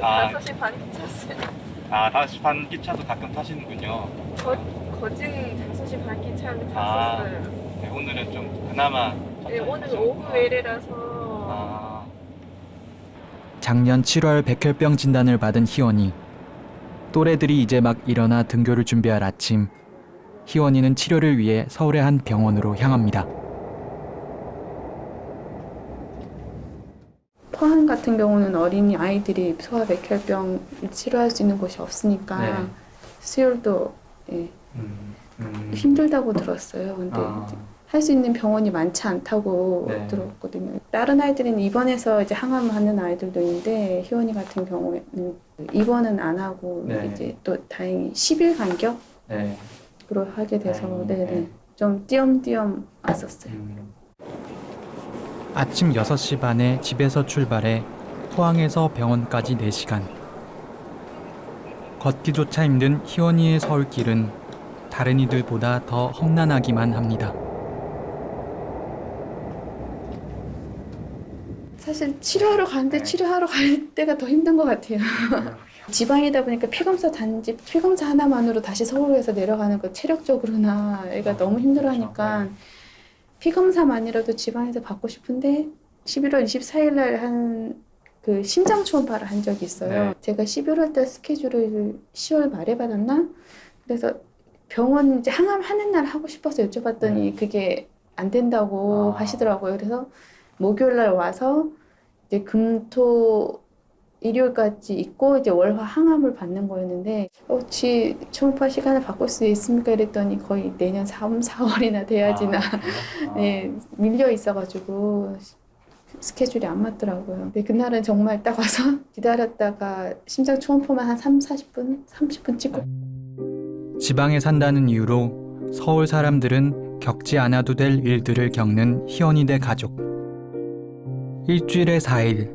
아. 5시 반 기차였어요. 아, 5시 반 기차도 가끔 타시는군요. 거진 5시 반 기차를 아. 탔었어요. 네, 오늘은 좀 그나마 네, 오늘 타셨구나. 오후 외래라서 아. 작년 7월 백혈병 진단을 받은 희원이. 또래들이 이제 막 일어나 등교를 준비할 아침, 희원이는 치료를 위해 서울의 한 병원으로 향합니다. 포항 같은 경우는 어린이 아이들이 소아백혈병 치료할 수 있는 곳이 없으니까 네. 수혈도 힘들다고 들었어요. 근데 할 수 있는 병원이 많지 않다고 네. 들었거든요. 다른 아이들은 입원해서 이제 항암하는 아이들도 있는데 희원이 같은 경우에는 입원은 안 하고 네. 이제 또 다행히 10일 간격으로 네. 하게 돼서 다행히, 네네 네. 좀 띄엄띄엄 왔었어요. 아침 6시 반에 집에서 출발해 포항에서 병원까지 4시간. 걷기조차 힘든 희원이의 서울길은 다른 이들보다 더 험난하기만 합니다. 사실 치료하러 가는데 네. 치료하러 갈 때가 더 힘든 것 같아요. 지방이다 보니까 피검사 하나만으로 다시 서울에서 내려가는 거 체력적으로나 애가 너무 힘들어하니까 피검사만이라도 지방에서 받고 싶은데 11월 24일 날 한 그 심장 초음파를 한 적이 있어요. 네. 제가 11월 달 스케줄을 10월 말에 받았나? 그래서 병원 이제 항암하는 날 하고 싶어서 여쭤봤더니 그게 안 된다고 하시더라고요. 그래서 목요일 날 와서 이제 금토 일요일까지 있고 이제 월화 항암을 받는 거였는데 혹시 초음파 시간을 바꿀 수 있습니까? 이랬더니 거의 내년 3, 4월이나 돼야지나 네, 밀려 있어가지고 스케줄이 안 맞더라고요. 근데 그날은 정말 딱 와서 기다렸다가 심장 초음파만 한 3, 40분, 30분 찍고 지방에 산다는 이유로 서울 사람들은 겪지 않아도 될 일들을 겪는 희원이네 가족. 일주일에 4일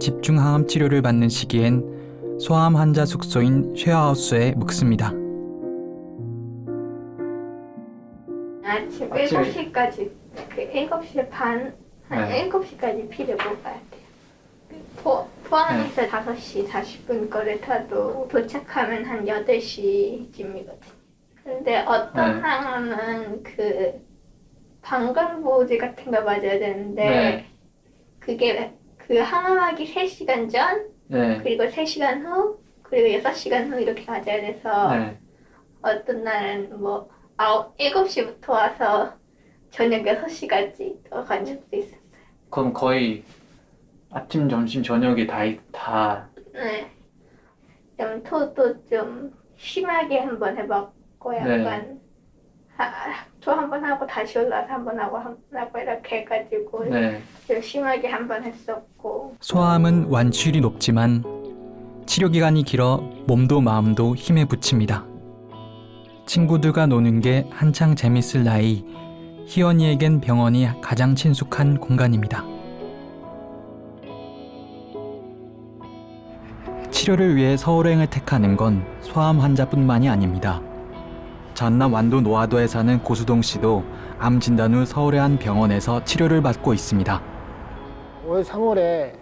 집중항암 치료를 받는 시기엔 소아암 환자 숙소인 쉐어하우스에 묵습니다. 아침 7시까지, 7시 반, 한 7시까지 피를 먹어야 돼요. 포항에서 5시 40분 거를 타도 도착하면 한 8시쯤이거든요. 근데 어떤 항암은 그 방광보호제 같은 거 맞아야 되는데 그게 그 항암하기 3시간 전, 그리고 3시간 후, 그리고 6시간 후 이렇게 맞아야 돼서 어떤 날은 뭐 7시부터 와서 저녁 6시까지 간 적도 있었어요. 그럼 거의 아침, 점심, 저녁이 다 네. 염토도 좀 심하게 한번 해봤고 약간 또 한 번 하고 다시 올라서 한 번 하고 이렇게 해가지고 좀 심하게 한 번 했었고. 소아암은 완치율이 높지만 치료 기간이 길어 몸도 마음도 힘에 부칩니다. 친구들과 노는 게 한창 재밌을 나이, 희원이에겐 병원이 가장 친숙한 공간입니다. 치료를 위해 서울행을 택하는 건 소아암 환자뿐만이 아닙니다. 전남 완도 노화도에 사는 고수동 씨도 암 진단 후 서울의 한 병원에서 치료를 받고 있습니다. 올 3월에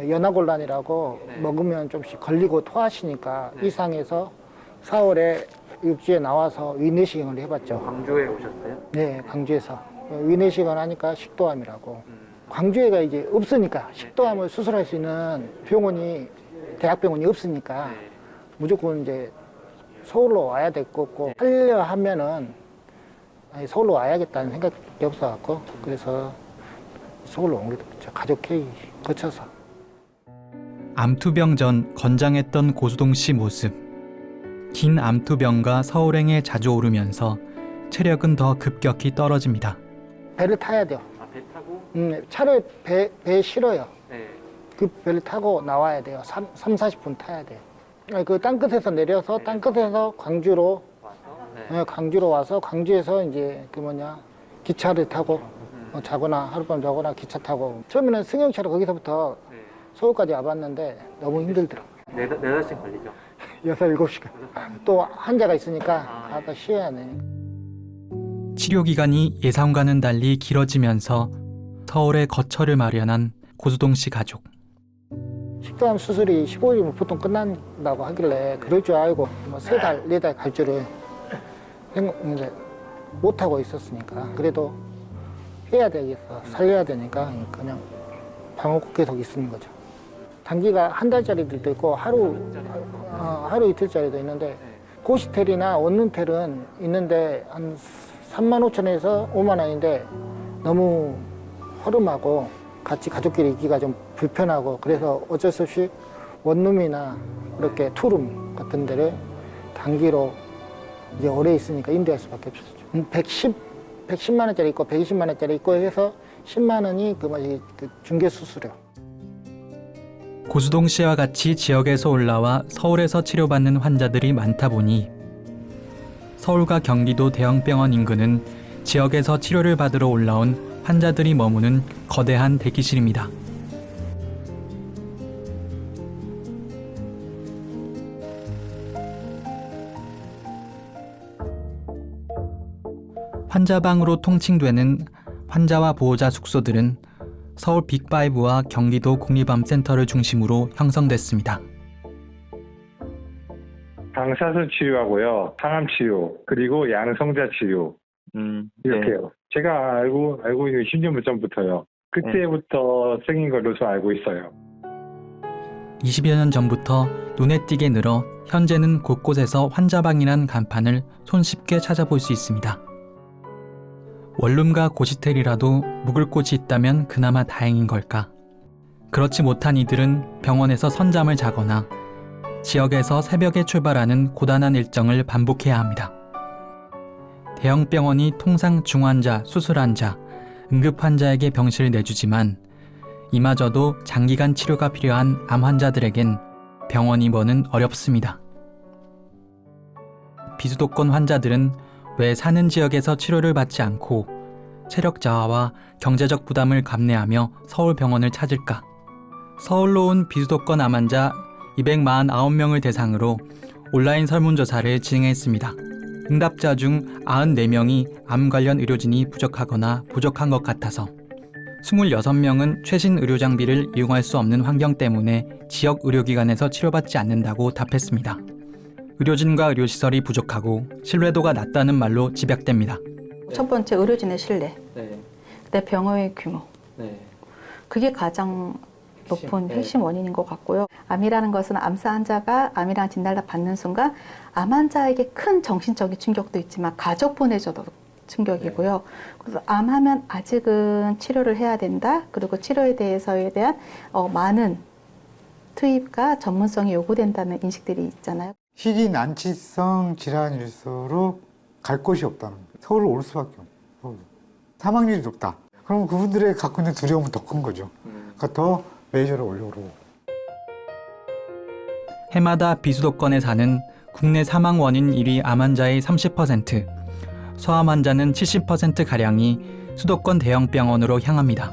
연화곤란이라고 먹으면 좀씩 걸리고 토하시니까 이상해서 4월에 육지에 나와서 위내시경을 해봤죠. 광주에 오셨어요? 네, 광주에서. 위내시경을 하니까 식도암이라고. 광주에가 이제 없으니까 식도암을 수술할 수 있는 병원이, 대학병원이 없으니까 무조건 이제 서울로 와야 될 거고, 하려 하면은 서울로 와야겠다는 생각이 없어갖고, 그래서 서울로 온 게 됐죠. 가족 회의 거쳐서. 암투병 전 건장했던 고수동 씨 모습. 긴 암투병과 서울행에 자주 오르면서 체력은 더 급격히 떨어집니다. 배를 타야 돼요. 배 타고? 차를 배 실어요. 그 배를 타고 나와야 돼요. 40분 타야 돼요. 그 땅끝에서 내려서 땅끝에서 광주로 광주로 와서 광주에서 이제 기차를 타고 자거나 하룻밤 자거나 기차 타고 처음에는 승용차로 거기서부터 서울까지 와봤는데 너무 힘들더라고요. 4-5시간 걸리죠? 6-7시간. 또 환자가 있으니까 가다 쉬어야 돼. 치료 기간이 예상과는 달리 길어지면서 서울에 거처를 마련한 고수동 씨 가족. 식도암 수술이 15일이면 보통 끝난다고 하길래 그럴 줄 알고 뭐 3달, 4달 갈 줄을 이제 못하고 있었으니까 그래도 해야 되겠어. 살려야 되니까 그냥 방어국 계속 있는 거죠. 단기가 한 달짜리들도 있고 하루 이틀짜리도 있는데 고시텔이나 원룸텔은 있는데 한 35,000원에서 5만 원인데 너무 허름하고 같이 가족끼리 있기가 좀 불편하고 그래서 어쩔 수 없이 원룸이나 이렇게 투룸 같은 데를 단기로 이제 오래 있으니까 임대할 수밖에 없었죠. 110만 원짜리 있고 120만 원짜리 있고 해서 10만 원이 그 중개 수수료. 고수동 씨와 같이 지역에서 올라와 서울에서 치료받는 환자들이 많다 보니 서울과 경기도 대형병원 인근은 지역에서 치료를 받으러 올라온 환자들이 머무는 거대한 대기실입니다. 환자방으로 통칭되는 환자와 보호자 숙소들은 서울 빅5와 경기도 국립암센터를 중심으로 형성됐습니다. 방사선 치료하고요, 항암 치료, 그리고 양성자 치료 이렇게요. 제가 알고 있는 10년 전부터요. 그때부터 생긴 걸로서 알고 있어요. 20여 년 전부터 눈에 띄게 늘어 현재는 곳곳에서 환자방이란 간판을 손쉽게 찾아볼 수 있습니다. 원룸과 고시텔이라도 묵을 곳이 있다면 그나마 다행인 걸까? 그렇지 못한 이들은 병원에서 선잠을 자거나 지역에서 새벽에 출발하는 고단한 일정을 반복해야 합니다. 대형 병원이 통상 중환자, 수술환자, 응급환자에게 병실을 내주지만 이마저도 장기간 치료가 필요한 암 환자들에겐 병원 입원은 어렵습니다. 비수도권 환자들은 왜 사는 지역에서 치료를 받지 않고 체력 저하와 경제적 부담을 감내하며 서울 병원을 찾을까? 서울로 온 비수도권 암 환자 249명을 대상으로 온라인 설문조사를 진행했습니다. 응답자 중 94명이 암 관련 의료진이 부족하거나 부족한 것 같아서 26명은 최신 의료 장비를 이용할 수 없는 환경 때문에 지역 의료기관에서 치료받지 않는다고 답했습니다. 의료진과 의료시설이 부족하고 신뢰도가 낮다는 말로 집약됩니다. 첫 번째 의료진의 신뢰, 그다음에 병원의 규모, 그게 가장 높은 핵심 원인인 것 같고요. 암이라는 것은 암사 환자가 암이라는 진단을 받는 순간 암 환자에게 큰 정신적인 충격도 있지만 가족 보내줘도 충격이고요. 그래서 암하면 아직은 치료를 해야 된다. 그리고 치료에 대해서에 대한 많은 투입과 전문성이 요구된다는 인식들이 있잖아요. 희귀 난치성 질환일수록 갈 곳이 없다는 거예요. 서울로 올 수밖에 없고 사망률이 높다. 그럼 그분들의 갖고 있는 두려움은 더 큰 거죠. 그러니까 더 메이저를 올려오고. 해마다 비수도권에 사는 국내 사망 원인 1위 암 환자의 30%, 소암 환자는 70%가량이 수도권 대형 병원으로 향합니다.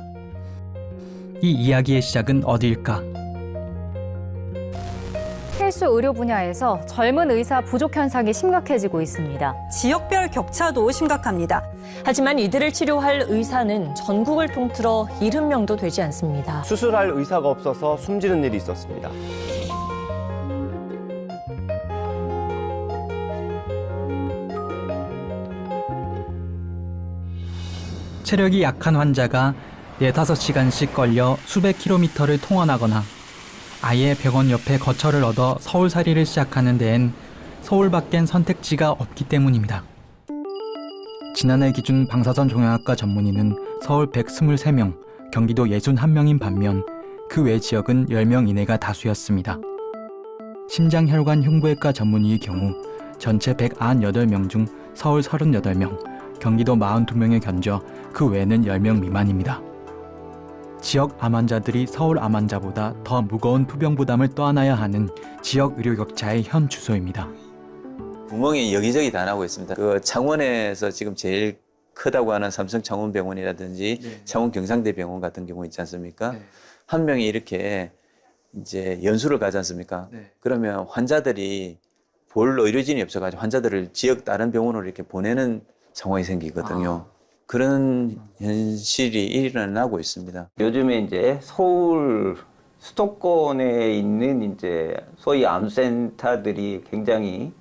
이 이야기의 시작은 어디일까? 필수 의료 분야에서 젊은 의사 부족 현상이 심각해지고 있습니다. 지역별 격차도 심각합니다. 하지만 이들을 치료할 의사는 전국을 통틀어 70명도 되지 않습니다. 수술할 의사가 없어서 숨지는 일이 있었습니다. 체력이 약한 환자가 4-5시간씩 걸려 수백 킬로미터를 통원하거나 아예 병원 옆에 거처를 얻어 서울살이를 시작하는 데엔 서울 밖엔 선택지가 없기 때문입니다. 지난해 기준 방사선 종양학과 전문의는 서울 123명, 경기도 61명인 반면 그 외 지역은 10명 이내가 다수였습니다. 심장혈관 흉부외과 전문의의 경우 전체 198명 중 서울 38명, 경기도 42명에 견져 그 외에는 10명 미만입니다. 지역 암 환자들이 서울 암 환자보다 더 무거운 투병 부담을 떠안아야 하는 지역 의료 격차의 현 주소입니다. 구멍이 여기저기 다 나고 있습니다. 그 창원에서 지금 제일 크다고 하는 삼성 창원병원이라든지 창원 경상대병원 같은 경우 있지 않습니까? 한 명이 이렇게 이제 연수를 가지 않습니까? 그러면 환자들이 볼 의료진이 없어가지고 환자들을 지역 다른 병원으로 이렇게 보내는 상황이 생기거든요. 그런 현실이 일어나고 있습니다. 요즘에 이제 서울 수도권에 있는 이제 소위 암센터들이 굉장히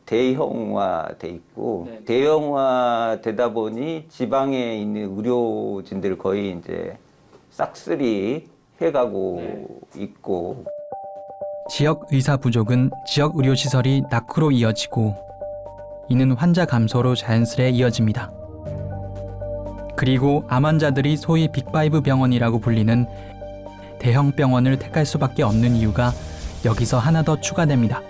대형화돼 있고 대형화되다 보니 지방에 있는 의료진들 거의 이제 싹쓸이 해가고 있고 지역 의사 부족은 지역 의료 시설이 낙후로 이어지고 이는 환자 감소로 자연스레 이어집니다. 그리고 암 환자들이 소위 빅5 병원이라고 불리는 대형 병원을 택할 수밖에 없는 이유가 여기서 하나 더 추가됩니다.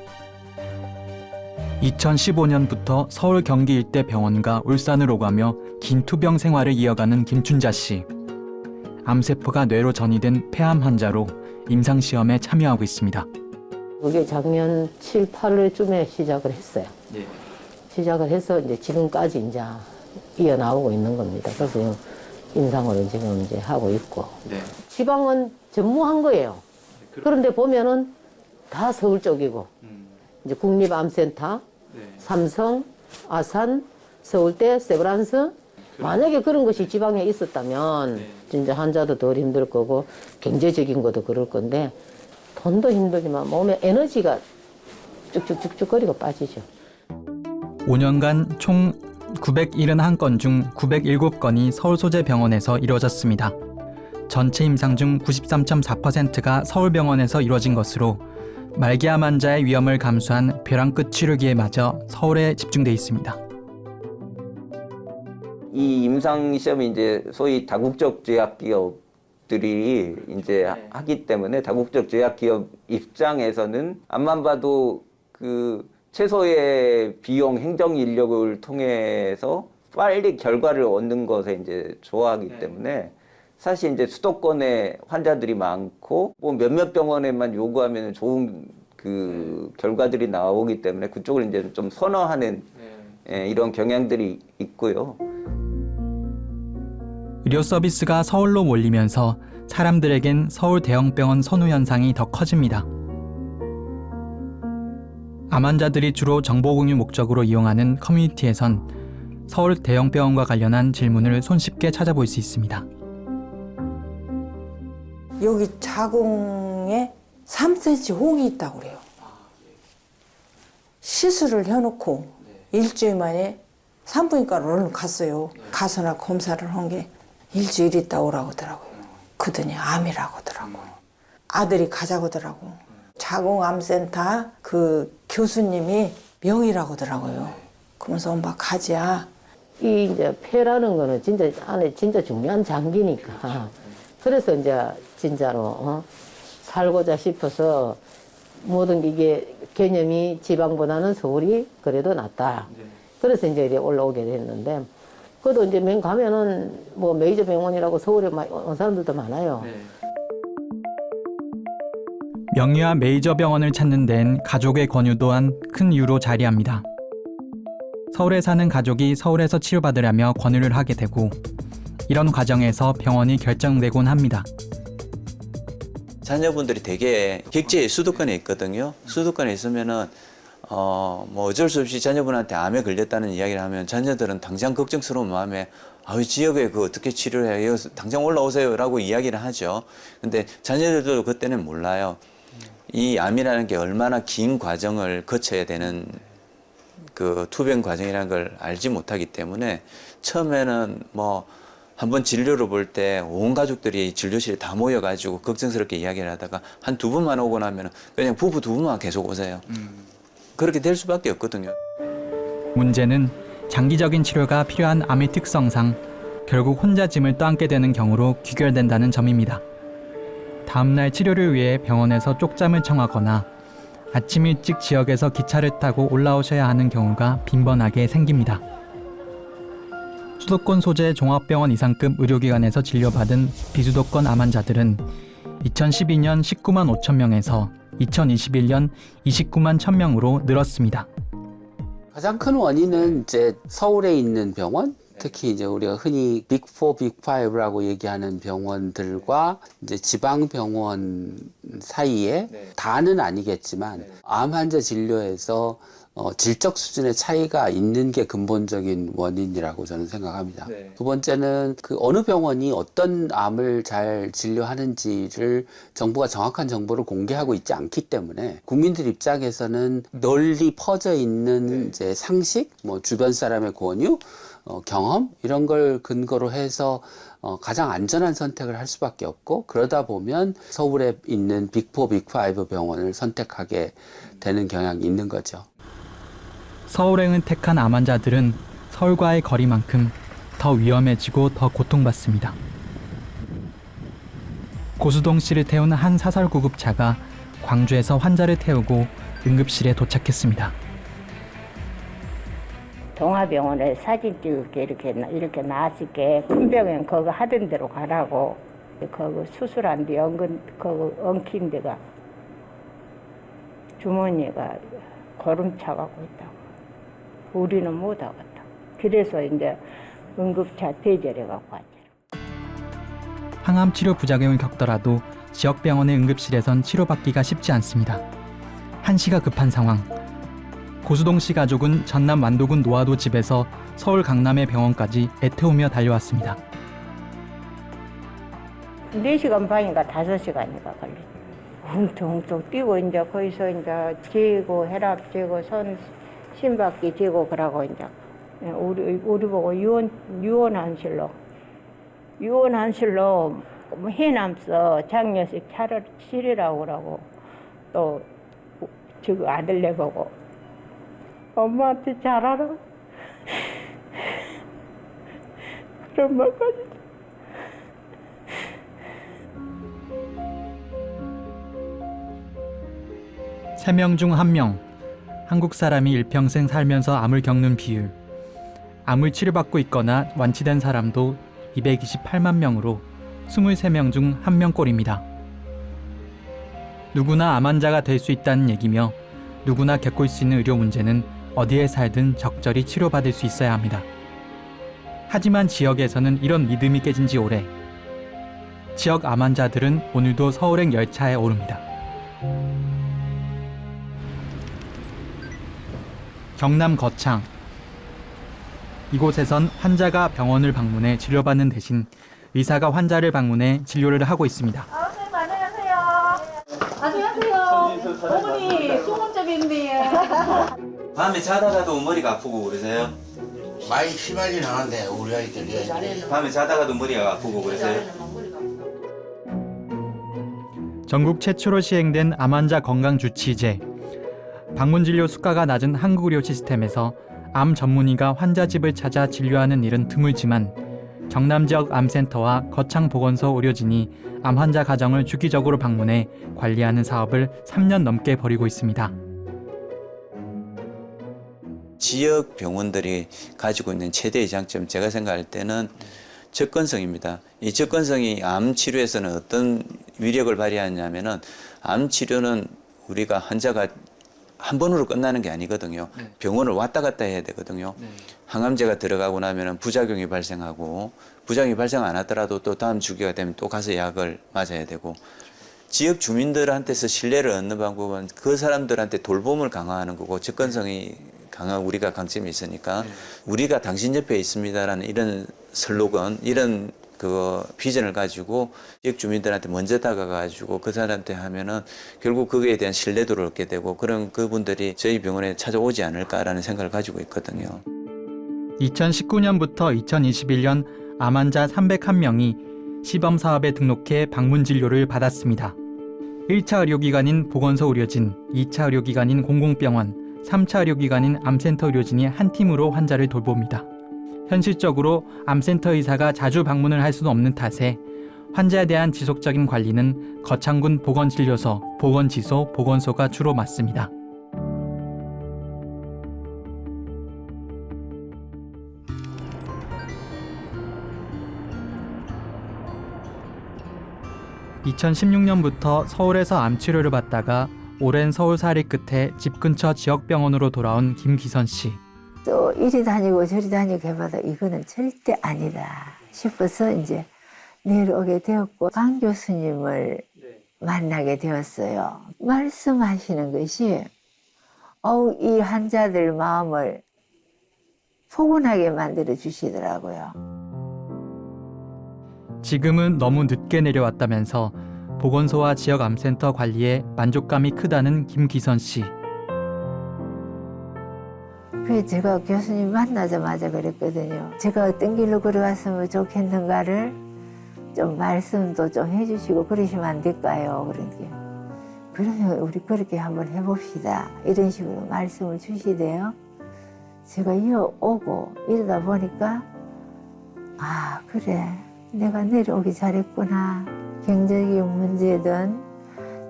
2015년부터 서울 경기 일대 병원과 울산을 오가며 긴 투병 생활을 이어가는 김춘자 씨. 암세포가 뇌로 전이된 폐암 환자로 임상시험에 참여하고 있습니다. 그게 작년 7, 8월쯤에 시작을 했어요. 시작을 해서 이제 지금까지 이제 이어나오고 있는 겁니다. 그래서 임상으로 지금 이제 하고 있고. 지방은 전무한 거예요. 그런데 보면은 다 서울 쪽이고, 이제 국립암센터, 삼성, 아산, 서울대, 세브란스. 만약에 그런 것이 지방에 있었다면 진짜 환자도 덜 힘들 거고 경제적인 것도 그럴 건데 돈도 힘들지만 몸에 에너지가 쭉쭉쭉쭉거리고 빠지죠. 5년간 총 971건 중 907건이 서울 소재 병원에서 이루어졌습니다. 전체 임상 중 93.4%가 서울병원에서 이루어진 것으로 말기암 환자의 위험을 감수한 벼랑끝 치료기에 마저 서울에 집중돼 있습니다. 이 임상 시험이 이제 소위 다국적 제약 기업들이 이제 하기 때문에 다국적 제약 기업 입장에서는 암만 봐도 그 최소의 비용 행정 인력을 통해서 빨리 결과를 얻는 것에 이제 좋아하기 때문에 사실 이제 수도권에 환자들이 많고 뭐 몇몇 병원에만 요구하면 좋은 그 결과들이 나오기 때문에 그쪽을 이제 좀 선호하는 이런 경향들이 있고요. 의료 서비스가 서울로 몰리면서 사람들에겐 서울 대형병원 선호 현상이 더 커집니다. 암 환자들이 주로 정보 공유 목적으로 이용하는 커뮤니티에선 서울 대형병원과 관련한 질문을 손쉽게 찾아볼 수 있습니다. 여기 자궁에 3cm 홍이 있다고 그래요. 시술을 해놓고 일주일 만에 산부인과로 얼른 갔어요. 가서나 검사를 한 게 일주일 있다 오라고 하더라고요. 그더니 암이라고 하더라고요. 아들이 가자고 하더라고. 자궁암센터 그 교수님이 명의라고 하더라고요. 그러면서 엄마 가자. 이 이제 폐라는 거는 진짜 안에 진짜 중요한 장기니까. 그래서 이제 진짜로 살고자 싶어서 모든 이게 개념이 지방보다는 서울이 그래도 낫다. 그래서 이제 올라오게 됐는데, 그래도 이제 가면은 뭐 메이저 병원이라고 서울에 온 사람들도 많아요. 명의와 메이저 병원을 찾는 데엔 가족의 권유 또한 큰 이유로 자리합니다. 서울에 사는 가족이 서울에서 치료받으려며 권유를 하게 되고 이런 과정에서 병원이 결정되곤 합니다. 자녀분들이 되게 객지에 수도권에 있거든요. 수도권에 있으면은 뭐 어쩔 수 없이 자녀분한테 암에 걸렸다는 이야기를 하면 자녀들은 당장 걱정스러운 마음에 아유 지역에 그 어떻게 치료를 해요? 당장 올라오세요라고 이야기를 하죠. 근데 자녀들도 그때는 몰라요. 이 암이라는 게 얼마나 긴 과정을 거쳐야 되는 그 투병 과정이라는 걸 알지 못하기 때문에 처음에는 뭐 한번 진료를 볼 때 온 가족들이 진료실에 다 모여가지고 걱정스럽게 이야기를 하다가 한 두 분만 오고 나면 그냥 부부 두 분만 계속 오세요. 그렇게 될 수밖에 없거든요. 문제는 장기적인 치료가 필요한 암의 특성상 결국 혼자 짐을 떠안게 되는 경우로 귀결된다는 점입니다. 다음날 치료를 위해 병원에서 쪽잠을 청하거나 아침 일찍 지역에서 기차를 타고 올라오셔야 하는 경우가 빈번하게 생깁니다. 수도권 소재 종합병원 이상급 의료기관에서 진료받은 비수도권 암 환자들은 2012년 19만 5천 명에서 2021년 29만 1천 명으로 늘었습니다. 가장 큰 원인은 이제 서울에 있는 병원, 특히 이제 우리가 흔히 빅4, 빅5라고 얘기하는 병원들과 이제 지방 병원 사이에 다는 아니겠지만 암 환자 진료에서 질적 수준의 차이가 있는 게 근본적인 원인이라고 저는 생각합니다. 두 번째는 그 어느 병원이 어떤 암을 잘 진료하는지를 정부가 정확한 정보를 공개하고 있지 않기 때문에 국민들 입장에서는 널리 퍼져 있는 이제 상식, 뭐 주변 사람의 권유, 경험 이런 걸 근거로 해서 가장 안전한 선택을 할 수밖에 없고, 그러다 보면 서울에 있는 빅4, 빅5 병원을 선택하게 되는 경향이 있는 거죠. 서울행을 택한 암 환자들은 서울과의 거리만큼 더 위험해지고 더 고통받습니다. 고수동씨를 태운 한 사설구급차가 광주에서 환자를 태우고 응급실에 도착했습니다. 동아병원에 사진 찍을게 이렇게 나왔을게. 큰 병원 그거 하던 대로 가라고. 그거 수술한 뒤 그거 엉킨 데가 주머니가 거름 차가고 있다고. 우리는 못 하겠다. 그래서 이제 응급차 대절해 갖고 왔죠. 항암 치료 부작용을 겪더라도 지역 병원의 응급실에선 치료받기가 쉽지 않습니다. 한시가 급한 상황. 고수동 씨 가족은 전남 완도군 노화도 집에서 서울 강남의 병원까지 애태우며 달려왔습니다. 4시간 반인가 5시간인가 걸렸죠. 웅퉁웅퉁 뛰고 이제 거기서 이제 재고 혈압 재고 손 심박기 재고 그러고 이제 우리 보고 유원한실로 해남서 장려식 차를 치르라고 그러고, 또 지금 아들네 보고 엄마한테 잘하라 그런 말까지. 세 명 중 1명, 한국 사람이 일평생 살면서 암을 겪는 비율. 암을 치료받고 있거나 완치된 사람도 228만 명으로 23명 중 1명꼴입니다. 누구나 암 환자가 될 수 있다는 얘기며, 누구나 겪을 수 있는 의료 문제는 어디에 살든 적절히 치료받을 수 있어야 합니다. 하지만 지역에서는 이런 믿음이 깨진 지 오래. 지역 암 환자들은 오늘도 서울행 열차에 오릅니다. 경남 거창. 이곳에선 환자가 병원을 방문해 치료받는 대신 의사가 환자를 방문해 진료를 하고 있습니다. 안녕하세요. 어머니 수문접인데. 밤에 자다가도 머리가 아프고 그러세요? 많이 심하진 않은데 우리 아이들이 밤에 자다가도 머리가 아프고 그러세요? 전국 최초로 시행된 암 환자 건강 주치제. 방문 진료 수가가 낮은 한국 의료 시스템에서 암 전문의가 환자 집을 찾아 진료하는 일은 드물지만, 경남 지역 암센터와 거창 보건소 의료진이 암 환자 가정을 주기적으로 방문해 관리하는 사업을 3년 넘게 벌이고 있습니다. 지역 병원들이 가지고 있는 최대의 장점, 제가 생각할 때는 접근성입니다. 이 접근성이 암 치료에서는 어떤 위력을 발휘하냐면은, 암 치료는 우리가 환자가 한 번으로 끝나는 게 아니거든요. 병원을 왔다 갔다 해야 되거든요. 항암제가 들어가고 나면은 부작용이 발생하고, 부작용이 발생 안 하더라도 또 다음 주기가 되면 또 가서 약을 맞아야 되고, 지역 주민들한테서 신뢰를 얻는 방법은 그 사람들한테 돌봄을 강화하는 거고, 접근성이 강한 우리가 강점이 있으니까 우리가 당신 옆에 있습니다라는 이런 슬로건, 이런 그 비전을 가지고 지역 주민들한테 먼저 다가가지고 그 사람한테 하면은 결국 거기에 대한 신뢰도를 얻게 되고, 그런 그분들이 저희 병원에 찾아오지 않을까라는 생각을 가지고 있거든요. 2019년부터 2021년 암 환자 301명이 시범 사업에 등록해 방문 진료를 받았습니다. 1차 의료기관인 보건소 의료진, 2차 의료기관인 공공병원, 3차 의료기관인 암센터 의료진이 한 팀으로 환자를 돌봅니다. 현실적으로 암센터 의사가 자주 방문을 할 수는 없는 탓에 환자에 대한 지속적인 관리는 거창군 보건진료소, 보건지소, 보건소가 주로 맡습니다. (2016년부터) 서울에서 암치료를 받다가 오랜 서울살이 끝에 집 근처 지역병원으로 돌아온 김기선 씨. 또 이리 다니고 저리 다니고 해봐도 이거는 절대 아니다 싶어서 이제 내려오게 되었고 강 교수님을 만나게 되었어요. 말씀하시는 것이 이 환자들 마음을 포근하게 만들어 주시더라고요. 지금은 너무 늦게 내려왔다면서 보건소와 지역 암센터 관리에 만족감이 크다는 김기선 씨. 그래서 제가 교수님 만나자마자 그랬거든요. 제가 어떤 길로 걸어갔으면 좋겠는가를 좀 말씀도 좀 해주시고 그러시면 안 될까요? 그러니까 그러면 우리 그렇게 한번 해봅시다. 이런 식으로 말씀을 주시대요. 제가 이어오고 이러다 보니까 아 그래 내가 내려오기 잘했구나. 경제적인 문제든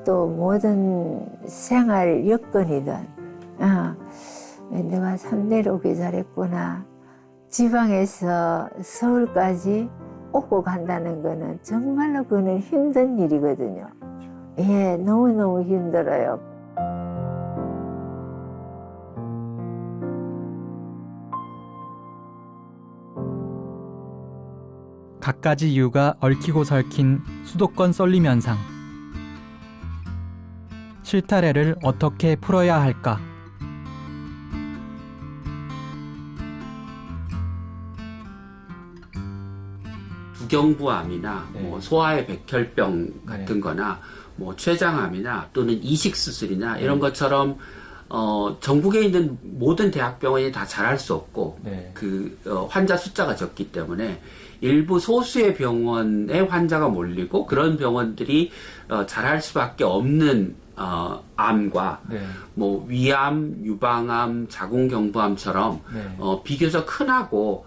또 모든 생활 여건이든 내가 참 내려오기 잘했구나. 지방에서 서울까지 오고 간다는 거는 정말로 그는 힘든 일이거든요. 예, 너무너무 힘들어요. 갖가지 이유가 얽히고 설킨 수도권 쏠림 현상. 실타래를 어떻게 풀어야 할까? 두경부암이나 뭐 소아의 백혈병 같은 거나 뭐 췌장암이나 또는 이식 수술이나 이런 것처럼 전국에 있는 모든 대학병원이 다 잘할 수 없고 환자 숫자가 적기 때문에 일부 소수의 병원에 환자가 몰리고 그런 병원들이 잘할 수밖에 없는 암과 뭐 위암, 유방암, 자궁경부암처럼 비교적 흔하고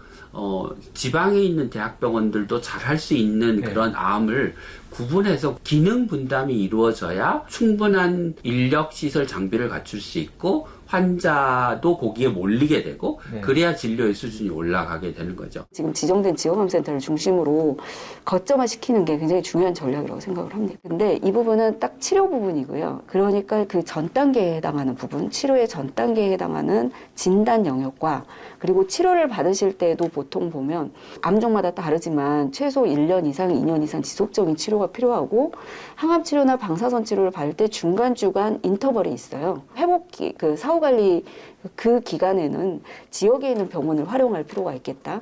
지방에 있는 대학병원들도 잘할 수 있는 그런 암을 구분해서 기능 분담이 이루어져야 충분한 인력, 시설, 장비를 갖출 수 있고 환자도 거기에 몰리게 되고 그래야 진료의 수준이 올라가게 되는 거죠. 지금 지정된 지역암센터를 중심으로 거점화시키는 게 굉장히 중요한 전략이라고 생각을 합니다. 근데 이 부분은 딱 치료 부분이고요. 그러니까 그 전 단계에 해당하는 부분, 치료의 전 단계에 해당하는 진단 영역과 그리고 치료를 받으실 때도 보통 보면 암종마다 다르지만 최소 1년 이상, 2년 이상 지속적인 치료가 필요하고 항암 치료나 방사선 치료를 받을 때 중간중간 인터벌이 있어요. 회복기, 그 사후관리 그 기간에는 지역에 있는 병원을 활용할 필요가 있겠다.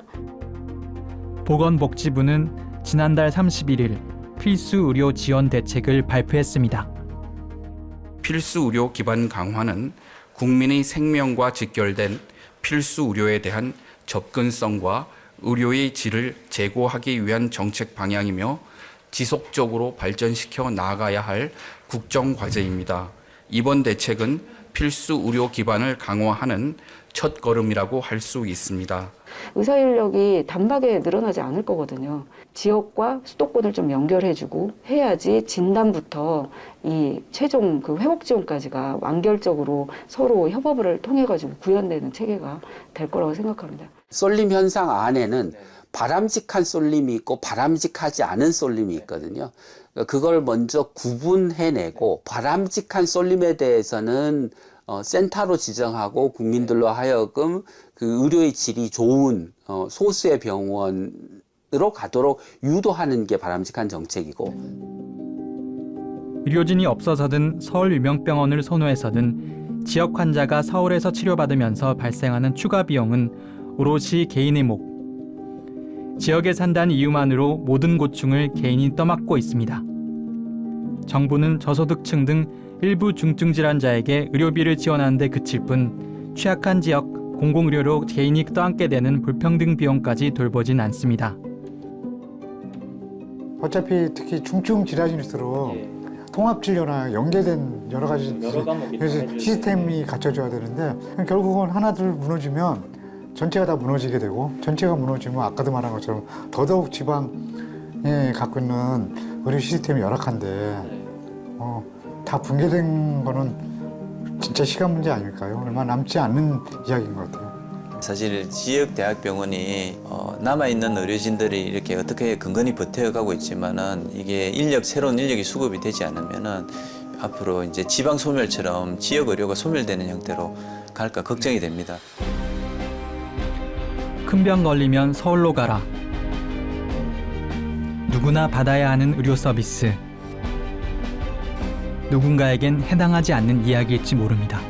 보건복지부는 지난달 31일 필수 의료 지원 대책을 발표했습니다. 필수 의료 기반 강화는 국민의 생명과 직결된 필수 의료에 대한 접근성과 의료의 질을 제고하기 위한 정책 방향이며 지속적으로 발전시켜 나아가야 할 국정과제입니다. 이번 대책은 필수 의료 기반을 강화하는 첫걸음이라고 할 수 있습니다. 의사 인력이 단박에 늘어나지 않을 거거든요. 지역과 수도권을 좀 연결해주고 해야지 진단부터 이 최종 그 회복 지원까지가 완결적으로 서로 협업을 통해 가지고 구현되는 체계가 될 거라고 생각합니다. 쏠림 현상 안에는 바람직한 쏠림이 있고 바람직하지 않은 쏠림이 있거든요. 그걸 먼저 구분해내고 바람직한 쏠림에 대해서는 센터로 지정하고 국민들로 하여금 그 의료의 질이 좋은 소수의 병원으로 가도록 유도하는 게 바람직한 정책이고, 의료진이 없어서든 서울 유명병원을 선호해서든 지역 환자가 서울에서 치료받으면서 발생하는 추가 비용은 오롯이 개인의 목. 지역에 산다는 이유만으로 모든 고충을 개인이 떠맡고 있습니다. 정부는 저소득층 등 일부 중증 질환자에게 의료비를 지원하는 데 그칠 뿐 취약한 지역 공공의료로 개인이 떠안게 되는 불평등 비용까지 돌보진 않습니다. 어차피 특히 중증 질환일수록 통합진료나 연계된 여러 가지 시스템이 갖춰져야 되는데 결국은 하나둘 무너지면 전체가 다 무너지게 되고, 전체가 무너지면 아까도 말한 것처럼 더더욱 지방에 갖고 있는 의료 시스템이 열악한데 다 붕괴된 거는 진짜 시간 문제 아닐까요? 얼마 남지 않는 이야기인 것 같아요. 사실 지역 대학병원이 남아있는 의료진들이 이렇게 어떻게 근근히 버텨가고 있지만은 이게 새로운 인력이 수급이 되지 않으면은 앞으로 이제 지방 소멸처럼 지역 의료가 소멸되는 형태로 갈까 걱정이 됩니다. 큰 병 걸리면 서울로 가라. 누구나 받아야 하는 의료 서비스. 누군가에겐 해당하지 않는 이야기일지 모릅니다.